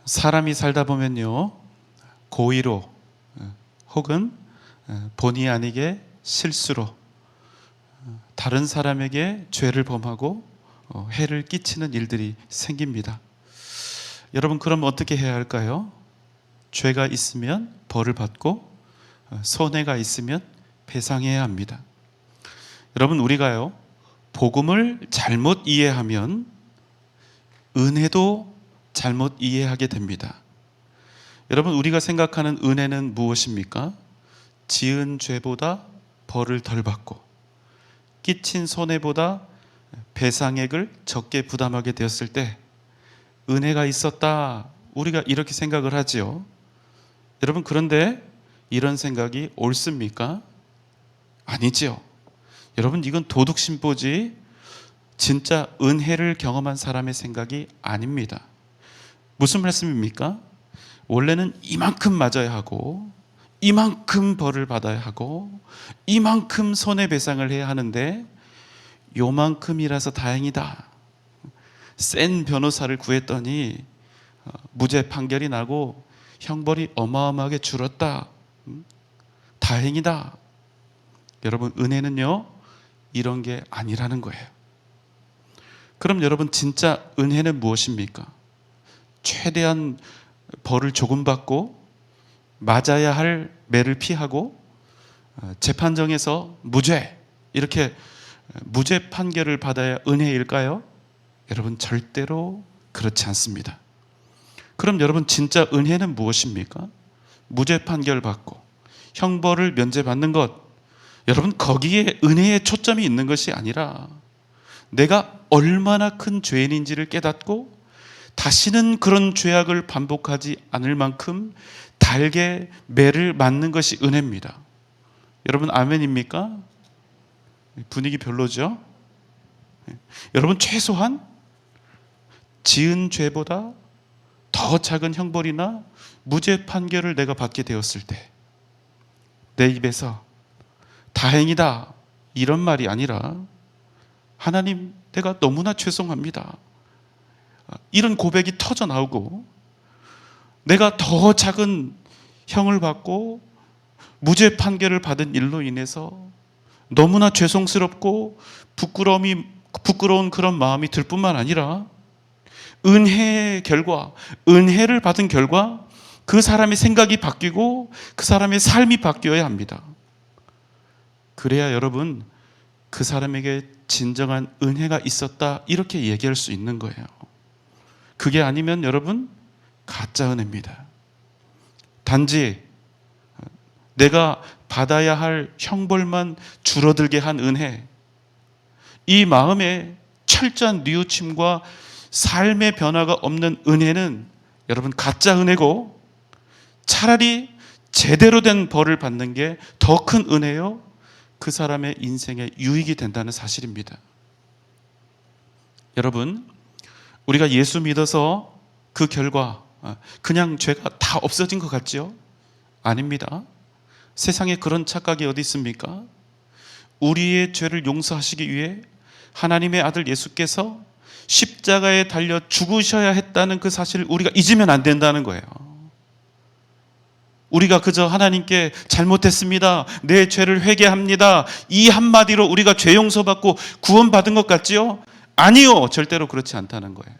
사람이 살다 보면요, 고의로 혹은 본의 아니게 실수로 다른 사람에게 죄를 범하고 해를 끼치는 일들이 생깁니다. 여러분, 그럼 어떻게 해야 할까요? 죄가 있으면 벌을 받고 손해가 있으면 배상해야 합니다. 여러분, 우리가요, 복음을 잘못 이해하면 은혜도 잘못 이해하게 됩니다. 여러분, 우리가 생각하는 은혜는 무엇입니까? 지은 죄보다 벌을 덜 받고 끼친 손해보다 배상액을 적게 부담하게 되었을 때 은혜가 있었다, 우리가 이렇게 생각을 하지요. 여러분, 그런데 이런 생각이 옳습니까? 아니지요. 여러분, 이건 도둑심보지 진짜 은혜를 경험한 사람의 생각이 아닙니다. 무슨 말씀입니까? 원래는 이만큼 맞아야 하고 이만큼 벌을 받아야 하고 이만큼 손해배상을 해야 하는데 요만큼이라서 다행이다. 센 변호사를 구했더니 무죄 판결이 나고 형벌이 어마어마하게 줄었다. 다행이다. 여러분, 은혜는요, 이런 게 아니라는 거예요. 그럼 여러분, 진짜 은혜는 무엇입니까? 최대한 벌을 조금 받고 맞아야 할 매를 피하고 재판정에서 무죄, 이렇게 무죄 판결을 받아야 은혜일까요? 여러분, 절대로 그렇지 않습니다. 그럼 여러분, 진짜 은혜는 무엇입니까? 무죄 판결 받고 형벌을 면제받는 것, 여러분, 거기에 은혜의 초점이 있는 것이 아니라 내가 얼마나 큰 죄인인지를 깨닫고 다시는 그런 죄악을 반복하지 않을 만큼 달게 매를 맞는 것이 은혜입니다. 여러분, 아멘입니까? 분위기 별로죠? 여러분, 최소한 지은 죄보다 더 작은 형벌이나 무죄 판결을 내가 받게 되었을 때 내 입에서 다행이다, 이런 말이 아니라 하나님, 내가 너무나 죄송합니다, 이런 고백이 터져 나오고 내가 더 작은 형을 받고 무죄 판결을 받은 일로 인해서 너무나 죄송스럽고 부끄러운 그런 마음이 들 뿐만 아니라 은혜의 결과, 은혜를 받은 결과 그 사람의 생각이 바뀌고 그 사람의 삶이 바뀌어야 합니다. 그래야 여러분, 그 사람에게 진정한 은혜가 있었다, 이렇게 얘기할 수 있는 거예요. 그게 아니면 여러분, 가짜 은혜입니다. 단지 내가 받아야 할 형벌만 줄어들게 한 은혜, 이 마음에 철저한 뉘우침과 삶의 변화가 없는 은혜는 여러분, 가짜 은혜고 차라리 제대로 된 벌을 받는 게 더 큰 은혜요, 그 사람의 인생에 유익이 된다는 사실입니다. 여러분, 우리가 예수 믿어서 그 결과 그냥 죄가 다 없어진 것 같죠? 아닙니다. 세상에 그런 착각이 어디 있습니까? 우리의 죄를 용서하시기 위해 하나님의 아들 예수께서 십자가에 달려 죽으셔야 했다는 그 사실을 우리가 잊으면 안 된다는 거예요. 우리가 그저 하나님께 잘못했습니다, 내 죄를 회개합니다, 이 한마디로 우리가 죄 용서받고 구원받은 것 같지요? 아니요, 절대로 그렇지 않다는 거예요.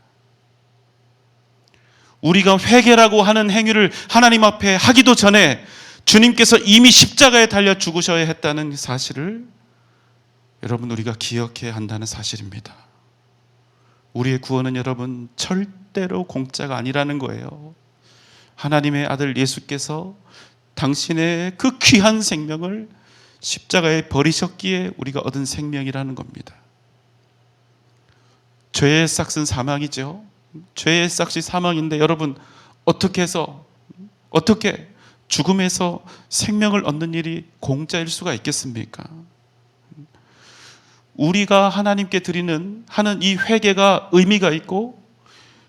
우리가 회개라고 하는 행위를 하나님 앞에 하기도 전에 주님께서 이미 십자가에 달려 죽으셔야 했다는 사실을 여러분, 우리가 기억해야 한다는 사실입니다. 우리의 구원은 여러분, 절대로 공짜가 아니라는 거예요. 하나님의 아들 예수께서 당신의 그 귀한 생명을 십자가에 버리셨기에 우리가 얻은 생명이라는 겁니다. 죄의 싹은 사망이죠. 죄의 싹이 사망인데 여러분, 어떻게 죽음에서 생명을 얻는 일이 공짜일 수가 있겠습니까? 우리가 하나님께 하는 이 회개가 의미가 있고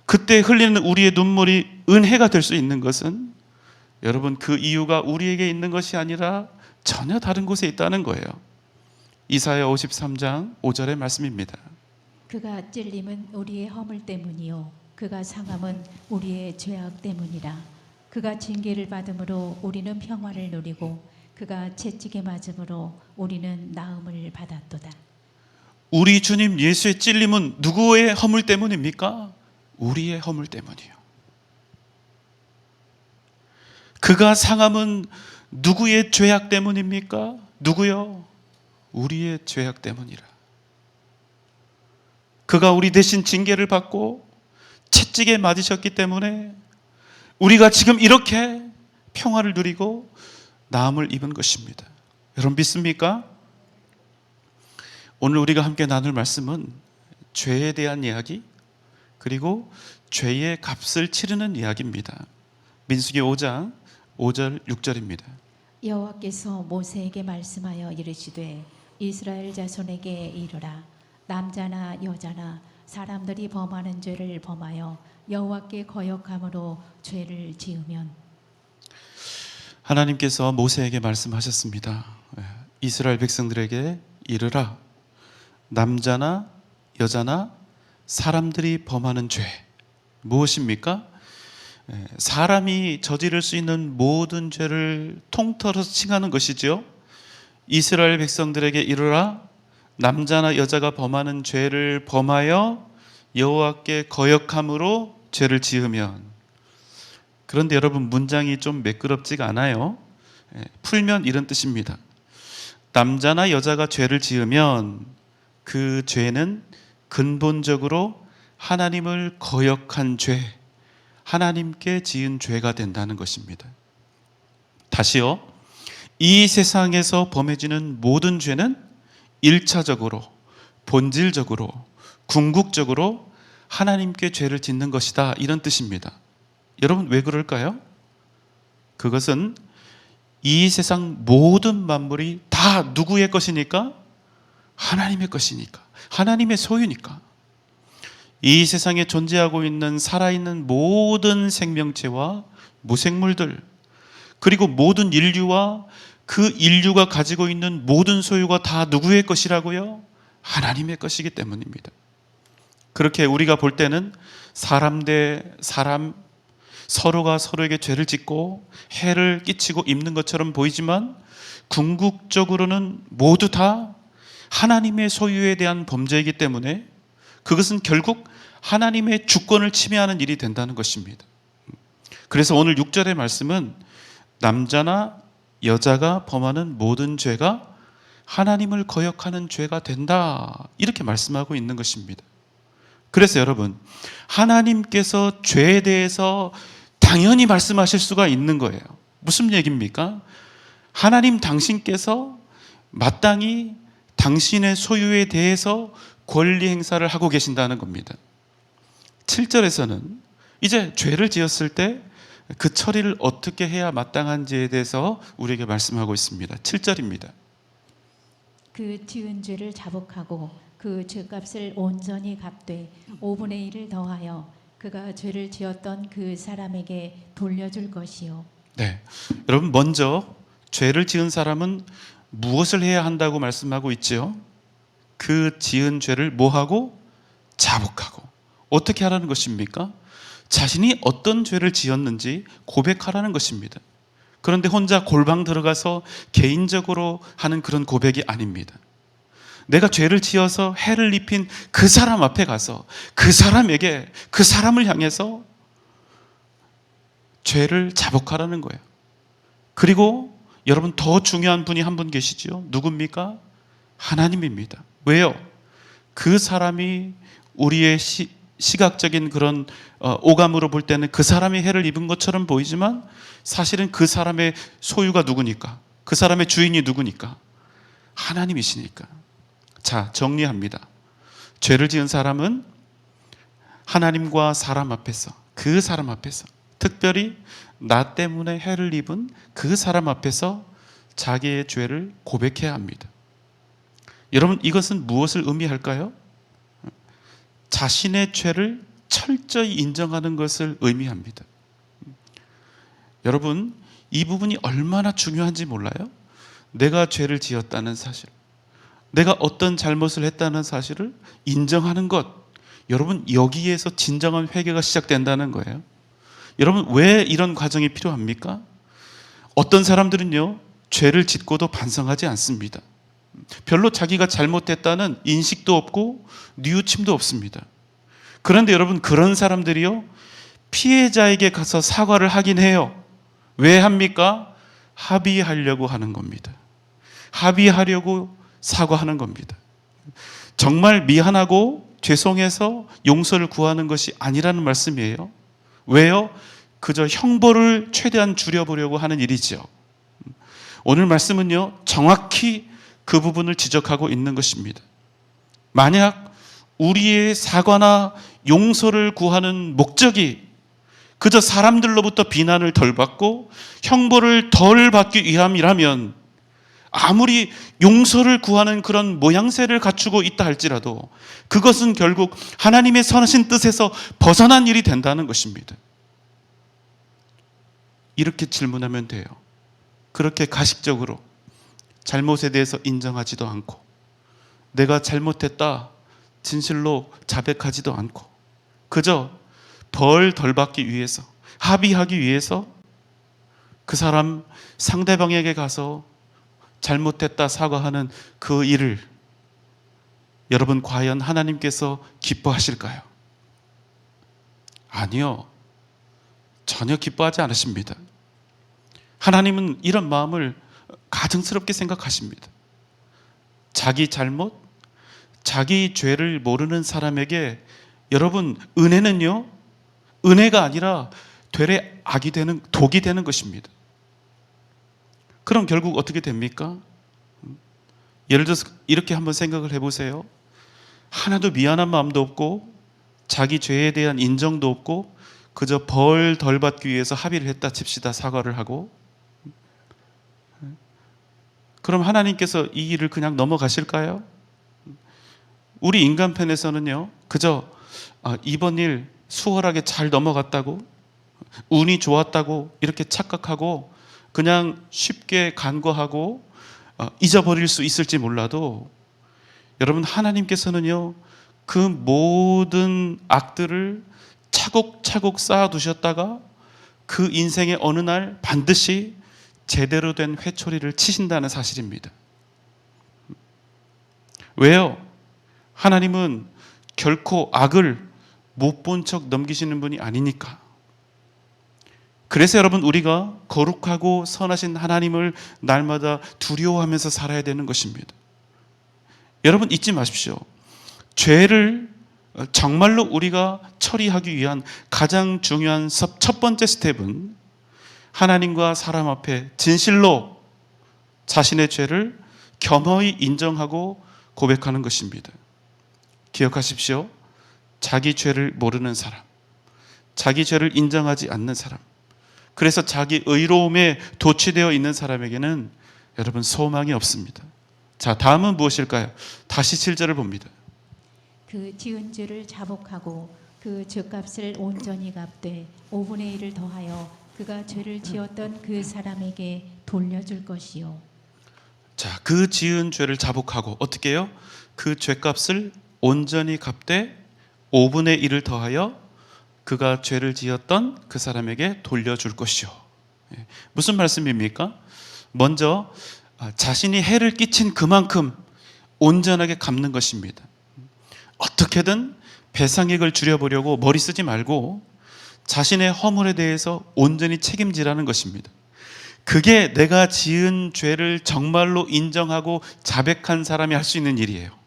그때 흘리는 우리의 눈물이 은혜가 될 수 있는 것은 여러분, 그 이유가 우리에게 있는 것이 아니라 전혀 다른 곳에 있다는 거예요. 이사야 53장 5절의 말씀입니다. 그가 찔림은 우리의 허물 때문이요 그가 상함은 우리의 죄악 때문이라. 그가 징계를 받음으로 우리는 평화를 누리고 그가 채찍에 맞음으로 우리는 나음을 받았도다. 우리 주님 예수의 찔림은 누구의 허물 때문입니까? 우리의 허물 때문이요. 그가 상함은 누구의 죄악 때문입니까? 누구요? 우리의 죄악 때문이라. 그가 우리 대신 징계를 받고 채찍에 맞으셨기 때문에 우리가 지금 이렇게 평화를 누리고 나음을 입은 것입니다. 여러분 믿습니까? 오늘 우리가 함께 나눌 말씀은 죄에 대한 이야기, 그리고 죄의 값을 치르는 이야기입니다. 민수기 5장 5절 6절입니다. 여호와께서 모세에게 말씀하여 이르시되 이스라엘 자손에게 이르라. 남자나 여자나 사람들이 범하는 죄를 범하여 여호와께 거역함으로 죄를 지으면. 하나님께서 모세에게 말씀하셨습니다. 이스라엘 백성들에게 이르라. 남자나 여자나 사람들이 범하는 죄 무엇입니까? 사람이 저지를 수 있는 모든 죄를 통틀어서 칭하는 것이죠. 이스라엘 백성들에게 이르라. 남자나 여자가 범하는 죄를 범하여 여호와께 거역함으로 죄를 지으면. 그런데 여러분 문장이 좀 매끄럽지가 않아요. 풀면 이런 뜻입니다. 남자나 여자가 죄를 지으면 그 죄는 근본적으로 하나님을 거역한 죄, 하나님께 지은 죄가 된다는 것입니다. 다시요. 이 세상에서 범해지는 모든 죄는 1차적으로, 본질적으로, 궁극적으로 하나님께 죄를 짓는 것이다. 이런 뜻입니다. 여러분 왜 그럴까요? 그것은 이 세상 모든 만물이 다 누구의 것이니까? 하나님의 것이니까. 하나님의 소유니까. 이 세상에 존재하고 있는 살아있는 모든 생명체와 무생물들, 그리고 모든 인류와 그 인류가 가지고 있는 모든 소유가 다 누구의 것이라고요? 하나님의 것이기 때문입니다. 그렇게 우리가 볼 때는 사람 대 사람, 서로가 서로에게 죄를 짓고 해를 끼치고 입는 것처럼 보이지만 궁극적으로는 모두 다 하나님의 소유에 대한 범죄이기 때문에 그것은 결국 하나님의 주권을 침해하는 일이 된다는 것입니다. 그래서 오늘 6절의 말씀은 남자나 여자가 범하는 모든 죄가 하나님을 거역하는 죄가 된다, 이렇게 말씀하고 있는 것입니다. 그래서 여러분, 하나님께서 죄에 대해서 당연히 말씀하실 수가 있는 거예요. 무슨 얘기입니까? 하나님 당신께서 마땅히 당신의 소유에 대해서 권리 행사를 하고 계신다는 겁니다. 7절에서는 이제 죄를 지었을 때 그 처리를 어떻게 해야 마땅한지에 대해서 우리에게 말씀하고 있습니다. 7절입니다. 그 지은 죄를 자복하고 그 죄값을 온전히 갚되 5분의 1을 더하여 그가 죄를 지었던 그 사람에게 돌려줄 것이요. 네, 여러분 먼저 죄를 지은 사람은 무엇을 해야 한다고 말씀하고 있지요? 그 지은 죄를 뭐하고? 자복하고. 어떻게 하라는 것입니까? 자신이 어떤 죄를 지었는지 고백하라는 것입니다. 그런데 혼자 골방 들어가서 개인적으로 하는 그런 고백이 아닙니다. 내가 죄를 지어서 해를 입힌 그 사람 앞에 가서 그 사람에게, 그 사람을 향해서 죄를 자복하라는 거예요. 그리고 여러분 더 중요한 분이 한 분 계시죠. 누굽니까? 하나님입니다. 왜요? 그 사람이 우리의 시각적인 그런 오감으로 볼 때는 그 사람이 해를 입은 것처럼 보이지만 사실은 그 사람의 소유가 누구니까? 그 사람의 주인이 누구니까? 하나님이시니까. 자, 정리합니다. 죄를 지은 사람은 하나님과 사람 앞에서, 그 사람 앞에서, 특별히 나 때문에 해를 입은 그 사람 앞에서 자기의 죄를 고백해야 합니다. 여러분, 이것은 무엇을 의미할까요? 자신의 죄를 철저히 인정하는 것을 의미합니다. 여러분, 이 부분이 얼마나 중요한지 몰라요? 내가 죄를 지었다는 사실, 내가 어떤 잘못을 했다는 사실을 인정하는 것, 여러분, 여기에서 진정한 회개가 시작된다는 거예요. 여러분, 왜 이런 과정이 필요합니까? 어떤 사람들은요, 죄를 짓고도 반성하지 않습니다. 별로 자기가 잘못했다는 인식도 없고 뉘우침도 없습니다. 그런데 여러분, 그런 사람들이요, 피해자에게 가서 사과를 하긴 해요. 왜 합니까? 합의하려고 하는 겁니다. 합의하려고 사과하는 겁니다. 정말 미안하고 죄송해서 용서를 구하는 것이 아니라는 말씀이에요. 왜요? 그저 형벌을 최대한 줄여보려고 하는 일이죠. 오늘 말씀은요, 정확히 그 부분을 지적하고 있는 것입니다. 만약 우리의 사과나 용서를 구하는 목적이 그저 사람들로부터 비난을 덜 받고 형벌을 덜 받기 위함이라면, 아무리 용서를 구하는 그런 모양새를 갖추고 있다 할지라도 그것은 결국 하나님의 선하신 뜻에서 벗어난 일이 된다는 것입니다. 이렇게 질문하면 돼요. 그렇게 가식적으로 잘못에 대해서 인정하지도 않고, 내가 잘못했다 진실로 자백하지도 않고, 그저 벌 덜 받기 위해서, 합의하기 위해서 그 사람 상대방에게 가서 잘못했다 사과하는 그 일을 여러분, 과연 하나님께서 기뻐하실까요? 아니요. 전혀 기뻐하지 않으십니다. 하나님은 이런 마음을 가증스럽게 생각하십니다. 자기 잘못, 자기 죄를 모르는 사람에게 여러분, 은혜는요, 은혜가 아니라 되레 악이 되는, 독이 되는 것입니다. 그럼 결국 어떻게 됩니까? 예를 들어서 이렇게 한번 생각을 해보세요. 하나도 미안한 마음도 없고 자기 죄에 대한 인정도 없고 그저 벌 덜 받기 위해서 합의를 했다 칩시다. 사과를 하고. 그럼 하나님께서 이 일을 그냥 넘어가실까요? 우리 인간편에서는요, 그저 이번 일 수월하게 잘 넘어갔다고, 운이 좋았다고 이렇게 착각하고 그냥 쉽게 간과하고 잊어버릴 수 있을지 몰라도, 여러분, 하나님께서는요, 그 모든 악들을 차곡차곡 쌓아두셨다가 그 인생의 어느 날 반드시 제대로 된 회초리를 치신다는 사실입니다. 왜요? 하나님은 결코 악을 못 본 척 넘기시는 분이 아니니까. 그래서 여러분, 우리가 거룩하고 선하신 하나님을 날마다 두려워하면서 살아야 되는 것입니다. 여러분, 잊지 마십시오. 죄를 정말로 우리가 처리하기 위한 가장 중요한 첫 번째 스텝은 하나님과 사람 앞에 진실로 자신의 죄를 겸허히 인정하고 고백하는 것입니다. 기억하십시오. 자기 죄를 모르는 사람, 자기 죄를 인정하지 않는 사람, 그래서 자기 의로움에 도취되어 있는 사람에게는 여러분, 소망이 없습니다. 자, 다음은 무엇일까요? 다시 7절을 봅니다. 그 지은 죄를 자복하고 그 죄값을 온전히 갚되 5분의 1을 더하여 그가 죄를 지었던 그 사람에게 돌려줄 것이요. 자, 그 지은 죄를 자복하고 어떻게 해요? 그 죄값을 온전히 갚되 5분의 1을 더하여 그가 죄를 지었던 그 사람에게 돌려줄 것이요. 무슨 말씀입니까? 먼저 자신이 해를 끼친 그만큼 온전하게 갚는 것입니다. 어떻게든 배상액을 줄여보려고 머리 쓰지 말고 자신의 허물에 대해서 온전히 책임지라는 것입니다. 그게 내가 지은 죄를 정말로 인정하고 자백한 사람이 할 수 있는 일이에요.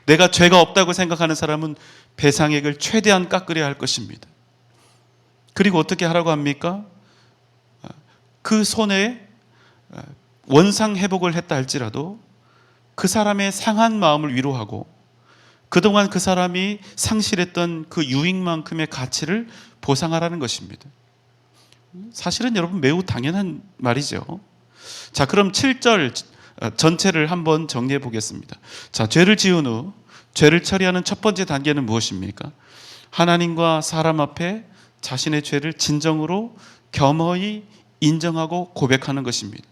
내가 죄가 없다고 생각하는 사람은 배상액을 최대한 깎으려야 할 것입니다. 그리고 어떻게 하라고 합니까? 그 손에 원상 회복을 했다 할지라도 그 사람의 상한 마음을 위로하고 그동안 그 사람이 상실했던 그 유익만큼의 가치를 보상하라는 것입니다. 사실은 여러분, 매우 당연한 말이죠. 자, 그럼 7절 전체를 한번 정리해 보겠습니다. 자, 죄를 지은 후 죄를 처리하는 첫 번째 단계는 무엇입니까? 하나님과 사람 앞에 자신의 죄를 진정으로 겸허히 인정하고 고백하는 것입니다.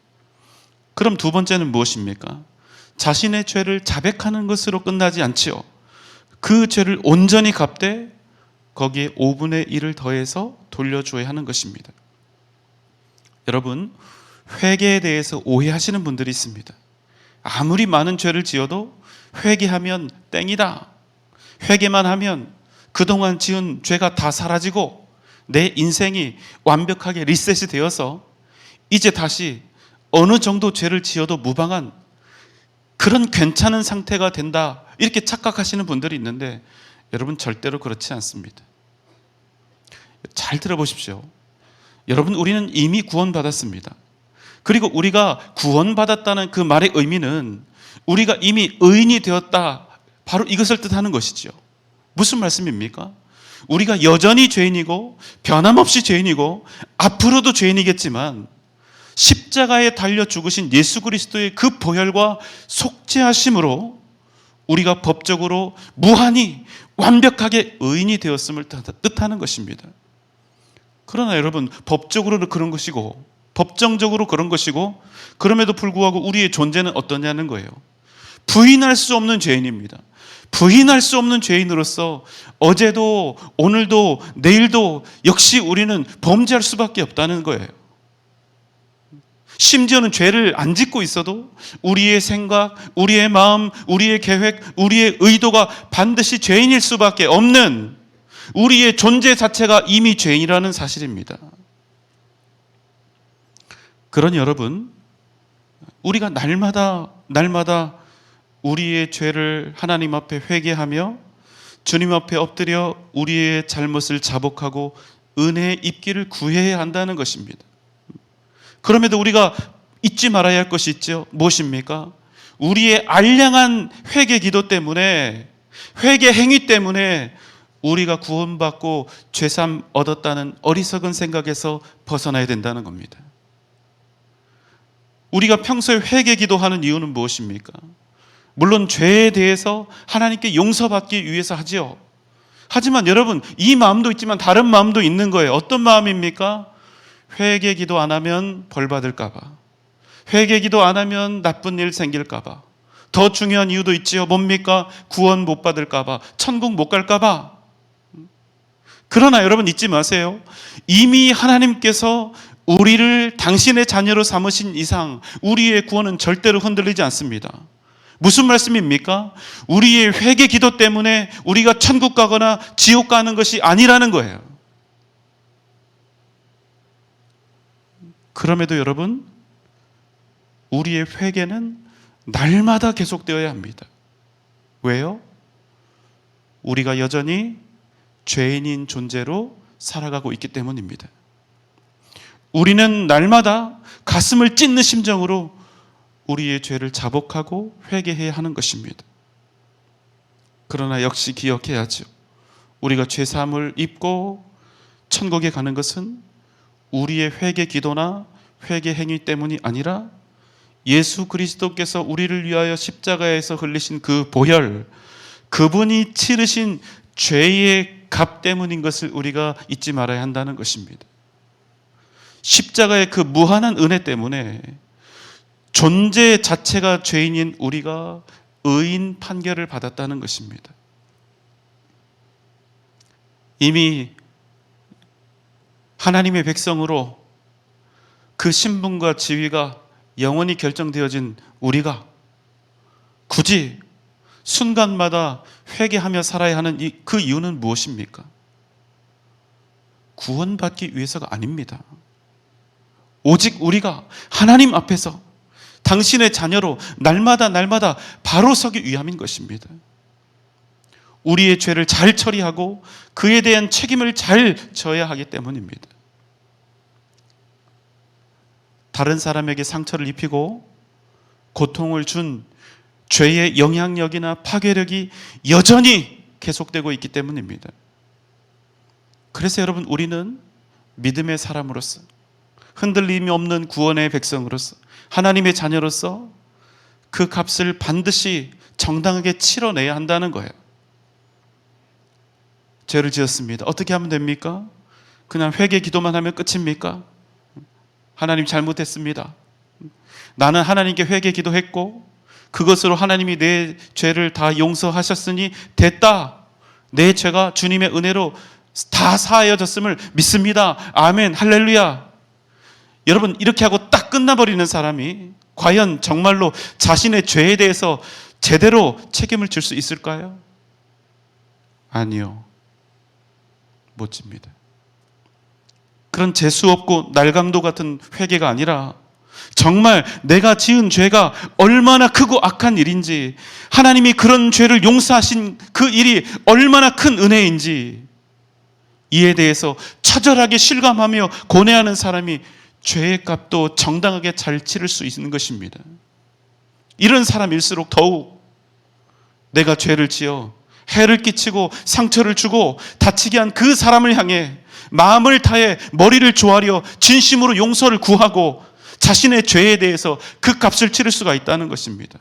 그럼 두 번째는 무엇입니까? 자신의 죄를 자백하는 것으로 끝나지 않지요. 그 죄를 온전히 갚되 거기에 5분의 1을 더해서 돌려줘야 하는 것입니다. 여러분, 회개에 대해서 오해하시는 분들이 있습니다. 아무리 많은 죄를 지어도 회개하면 땡이다. 회개만 하면 그동안 지은 죄가 다 사라지고 내 인생이 완벽하게 리셋이 되어서 이제 다시 어느 정도 죄를 지어도 무방한 그런 괜찮은 상태가 된다, 이렇게 착각하시는 분들이 있는데 여러분, 절대로 그렇지 않습니다. 잘 들어보십시오. 여러분, 우리는 이미 구원받았습니다. 그리고 우리가 구원받았다는 그 말의 의미는 우리가 이미 의인이 되었다, 바로 이것을 뜻하는 것이죠. 무슨 말씀입니까? 우리가 여전히 죄인이고 변함없이 죄인이고 앞으로도 죄인이겠지만 십자가에 달려 죽으신 예수 그리스도의 그 보혈과 속죄하심으로 우리가 법적으로 무한히 완벽하게 의인이 되었음을 뜻하는 것입니다. 그러나 여러분, 법적으로는 그런 것이고 법정적으로 그런 것이고 그럼에도 불구하고 우리의 존재는 어떠냐는 거예요. 부인할 수 없는 죄인입니다. 부인할 수 없는 죄인으로서 어제도 오늘도 내일도 역시 우리는 범죄할 수밖에 없다는 거예요. 심지어는 죄를 안 짓고 있어도 우리의 생각, 우리의 마음, 우리의 계획, 우리의 의도가 반드시 죄인일 수밖에 없는 우리의 존재 자체가 이미 죄인이라는 사실입니다. 그러니 여러분, 우리가 날마다 우리의 죄를 하나님 앞에 회개하며 주님 앞에 엎드려 우리의 잘못을 자복하고 은혜의 입기를 구해야 한다는 것입니다. 그럼에도 우리가 잊지 말아야 할 것이 있죠. 무엇입니까? 우리의 알량한 회개 기도 때문에, 회개 행위 때문에 우리가 구원받고 죄삼 얻었다는 어리석은 생각에서 벗어나야 된다는 겁니다. 우리가 평소에 회개 기도하는 이유는 무엇입니까? 물론 죄에 대해서 하나님께 용서받기 위해서 하지요. 하지만 여러분, 이 마음도 있지만 다른 마음도 있는 거예요. 어떤 마음입니까? 회개 기도 안 하면 벌 받을까 봐, 회개 기도 안 하면 나쁜 일 생길까 봐, 더 중요한 이유도 있지요. 뭡니까? 구원 못 받을까 봐, 천국 못 갈까 봐. 그러나 여러분, 잊지 마세요. 이미 하나님께서 우리를 당신의 자녀로 삼으신 이상 우리의 구원은 절대로 흔들리지 않습니다. 무슨 말씀입니까? 우리의 회개 기도 때문에 우리가 천국 가거나 지옥 가는 것이 아니라는 거예요. 그럼에도 여러분, 우리의 회개는 날마다 계속되어야 합니다. 왜요? 우리가 여전히 죄인인 존재로 살아가고 있기 때문입니다. 우리는 날마다 가슴을 찢는 심정으로 우리의 죄를 자복하고 회개해야 하는 것입니다. 그러나 역시 기억해야죠. 우리가 죄사함을 입고 천국에 가는 것은 우리의 회개 기도나 회개 행위 때문이 아니라 예수 그리스도께서 우리를 위하여 십자가에서 흘리신 그 보혈, 그분이 치르신 죄의 값 때문인 것을 우리가 잊지 말아야 한다는 것입니다. 십자가의 그 무한한 은혜 때문에 존재 자체가 죄인인 우리가 의인 판결을 받았다는 것입니다. 이미 하나님의 백성으로 그 신분과 지위가 영원히 결정되어진 우리가 굳이 순간마다 회개하며 살아야 하는 그 이유는 무엇입니까? 구원받기 위해서가 아닙니다. 오직 우리가 하나님 앞에서 당신의 자녀로 날마다 바로 서기 위함인 것입니다. 우리의 죄를 잘 처리하고 그에 대한 책임을 잘 져야 하기 때문입니다. 다른 사람에게 상처를 입히고 고통을 준 죄의 영향력이나 파괴력이 여전히 계속되고 있기 때문입니다. 그래서 여러분, 우리는 믿음의 사람으로서, 흔들림이 없는 구원의 백성으로서, 하나님의 자녀로서 그 값을 반드시 정당하게 치러내야 한다는 거예요. 죄를 지었습니다. 어떻게 하면 됩니까? 그냥 회개 기도만 하면 끝입니까? 하나님 잘못했습니다. 나는 하나님께 회개 기도했고 그것으로 하나님이 내 죄를 다 용서하셨으니 됐다. 내 죄가 주님의 은혜로 다 사하여졌음을 믿습니다. 아멘, 할렐루야. 여러분, 이렇게 하고 딱 끝나버리는 사람이 과연 정말로 자신의 죄에 대해서 제대로 책임을 질 수 있을까요? 아니요. 못 집니다. 그런 재수 없고 날강도 같은 회개가 아니라 정말 내가 지은 죄가 얼마나 크고 악한 일인지, 하나님이 그런 죄를 용서하신 그 일이 얼마나 큰 은혜인지 이에 대해서 처절하게 실감하며 고뇌하는 사람이 죄의 값도 정당하게 잘 치를 수 있는 것입니다. 이런 사람일수록 더욱 내가 죄를 지어 해를 끼치고 상처를 주고 다치게 한 그 사람을 향해 마음을 다해 머리를 조아려 진심으로 용서를 구하고 자신의 죄에 대해서 그 값을 치를 수가 있다는 것입니다.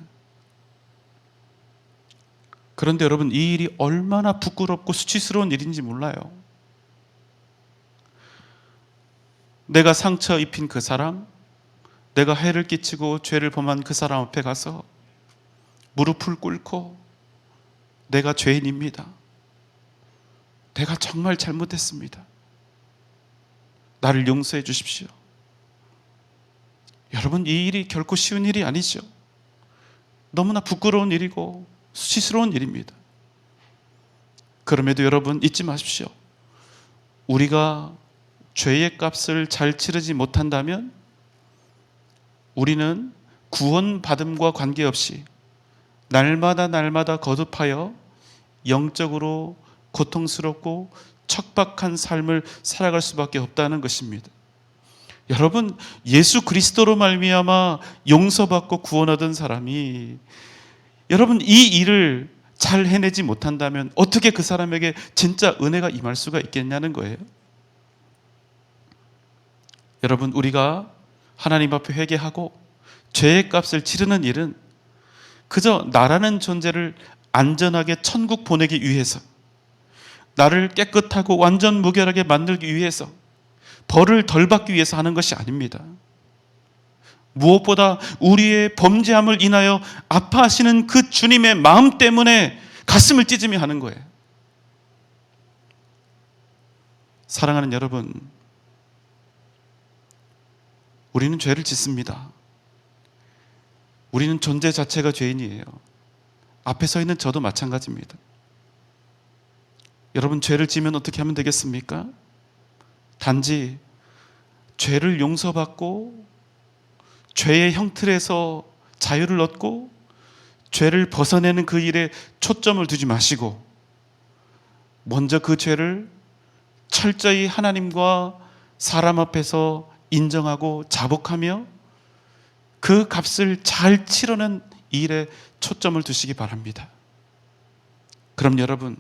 그런데 여러분, 이 일이 얼마나 부끄럽고 수치스러운 일인지 몰라요. 내가 상처 입힌 그 사람, 내가 해를 끼치고 죄를 범한 그 사람 앞에 가서 무릎을 꿇고 내가 죄인입니다. 내가 정말 잘못했습니다. 나를 용서해 주십시오. 여러분, 이 일이 결코 쉬운 일이 아니죠. 너무나 부끄러운 일이고 수치스러운 일입니다. 그럼에도 여러분, 잊지 마십시오. 우리가 죄의 값을 잘 치르지 못한다면 우리는 구원받음과 관계없이 날마다 거듭하여 영적으로 고통스럽고 척박한 삶을 살아갈 수밖에 없다는 것입니다. 여러분, 예수 그리스도로 말미암아 용서받고 구원 얻은 사람이 여러분 이 일을 잘 해내지 못한다면 어떻게 그 사람에게 진짜 은혜가 임할 수가 있겠냐는 거예요. 여러분, 우리가 하나님 앞에 회개하고 죄의 값을 치르는 일은 그저 나라는 존재를 안전하게 천국 보내기 위해서, 나를 깨끗하고 완전 무결하게 만들기 위해서, 벌을 덜 받기 위해서 하는 것이 아닙니다. 무엇보다 우리의 범죄함을 인하여 아파하시는 그 주님의 마음 때문에 가슴을 찢으며 하는 거예요. 사랑하는 여러분, 우리는 죄를 짓습니다. 우리는 존재 자체가 죄인이에요. 앞에 서 있는 저도 마찬가지입니다. 여러분, 죄를 지으면 어떻게 하면 되겠습니까? 단지 죄를 용서받고 죄의 형틀에서 자유를 얻고 죄를 벗어내는 그 일에 초점을 두지 마시고 먼저 그 죄를 철저히 하나님과 사람 앞에서 인정하고 자복하며 그 값을 잘 치르는 일에 초점을 두시기 바랍니다. 그럼 여러분,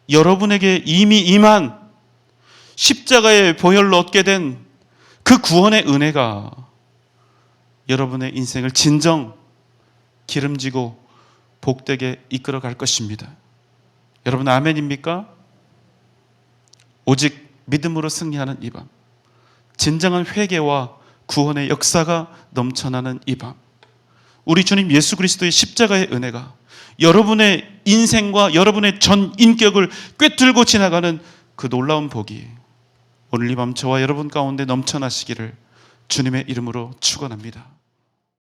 여러분에게 이미 임한 십자가의 보혈로 얻게 된 그 구원의 은혜가 여러분의 인생을 진정 기름지고 복되게 이끌어 갈 것입니다. 여러분, 아멘입니까? 오직 믿음으로 승리하는 이 밤, 진정한 회개와 구원의 역사가 넘쳐나는 이 밤, 우리 주님 예수 그리스도의 십자가의 은혜가 여러분의 인생과 여러분의 전 인격을 꿰뚫고 지나가는 그 놀라운 복이 오늘 이 밤 저와 여러분 가운데 넘쳐나시기를 주님의 이름으로 축원합니다.